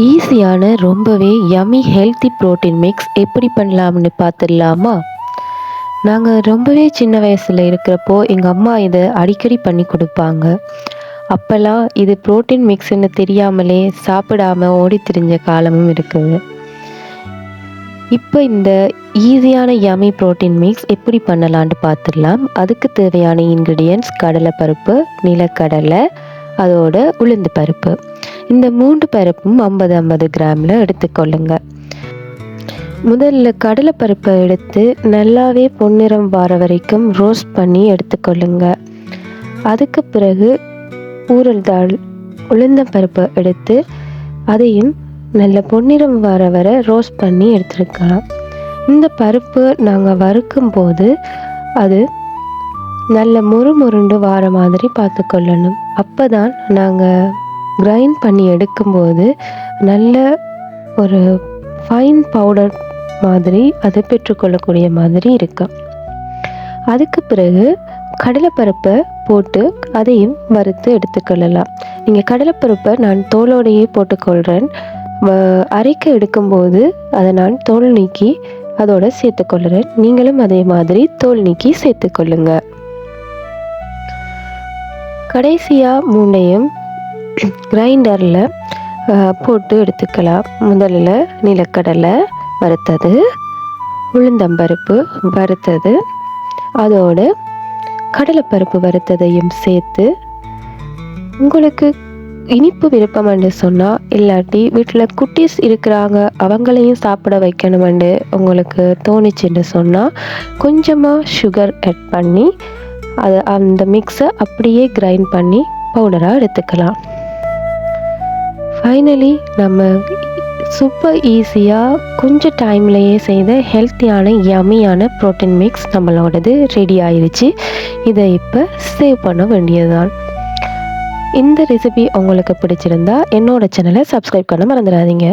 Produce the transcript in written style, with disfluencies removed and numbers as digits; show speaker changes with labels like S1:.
S1: ஈஸியான ரொம்பவே yummy healthy protein mix எப்படி பண்ணலாம்னு பார்த்துடலாமா? நாங்கள் ரொம்பவே சின்ன வயசில் இருக்கிறப்போ எங்கள் அம்மா இதை அடிக்கடி பண்ணி கொடுப்பாங்க. அப்போல்லாம் இது புரோட்டீன் மிக்ஸ்ன்னு தெரியாமலே சாப்பிடாம ஓடி திரிஞ்ச காலமும் இருக்குது. இப்போ இந்த ஈஸியான யம்மி புரோட்டீன் மிக்ஸ் எப்படி பண்ணலான்னு பார்த்துடலாம். அதுக்கு தேவையான இன்க்ரீடியன்ட்ஸ் கடலைப்பருப்பு, நிலக்கடலை, அதோட உளுந்து பருப்பு. இந்த 3 பருப்பும் 50-50 கிராமில் எடுத்துக்கொள்ளுங்க. முதல்ல கடலைப்பருப்பை எடுத்து நல்லாவே பொன்னிறம் வர வரைக்கும் ரோஸ்ட் பண்ணி எடுத்துக்கொள்ளுங்க. அதுக்கு பிறகு ஊறல் தாள் உளுந்தம்பருப்பை எடுத்து அதையும் நல்ல பொன்னிறம் வர ரோஸ்ட் பண்ணி எடுத்துருக்கலாம். இந்த பருப்பு நாங்கள் வறுக்கும் போது அது நல்ல முறுமுருண்டு வார மாதிரி பார்த்துக்கொள்ளணும். அப்போ தான் நாங்கள் கிரைண்ட் பண்ணி எடுக்கும்போது நல்ல ஒரு ஃபைன் பவுடர் மாதிரி அதை பெற்றுக்கொள்ளக்கூடிய மாதிரி இருக்கும். அதுக்கு பிறகு கடலைப்பருப்பை போட்டு அதையும் வறுத்து எடுத்துக்கொள்ளலாம். நீங்கள் கடலைப்பருப்பை நான் தோலோடையே போட்டுக்கொள்கிறேன். அரைக்க எடுக்கும்போது அதை நான் தோல் நீக்கி அதோட சேர்த்துக்கொள்கிறேன். நீங்களும் அதே மாதிரி தோல் நீக்கி சேர்த்துக்கொள்ளுங்க. கடைசியாக 3ஐயும் கிரைண்டரில் போட்டு எடுத்துக்கலாம். முதல்ல நிலக்கடலை வறுத்தது, உளுந்தம்பருப்பு வறுத்தது, அதோட கடலைப்பருப்பு வறுத்ததையும் சேர்த்து, உங்களுக்கு இனிப்பு விருப்பம்னு சொன்னால், இல்லாட்டி வீட்டில் குட்டீஸ் இருக்கிறாங்க அவங்களையும் சாப்பிட வைக்கணுமெண்டு உங்களுக்கு தோணுச்சுன்னு சொன்னால் கொஞ்சமாக சுகர் ஆட் பண்ணி அதை அந்த மிக்ஸை அப்படியே கிரைண்ட் பண்ணி பவுடராக எடுத்துக்கலாம். ஃபைனலி நம்ம சூப்பர் ஈஸியாக கொஞ்சம் டைம்லையே செய்த ஹெல்த்தியான யம்மியான ப்ரோட்டீன் மிக்ஸ் நம்மளோடது ரெடி ஆயிடுச்சு. இதை இப்போ சேவ் பண்ண வேண்டியதுதான். இந்த ரெசிபி உங்களுக்கு பிடிச்சிருந்தா என்னோட சேனலை சப்ஸ்கிரைப் பண்ண மறந்துடாதீங்க.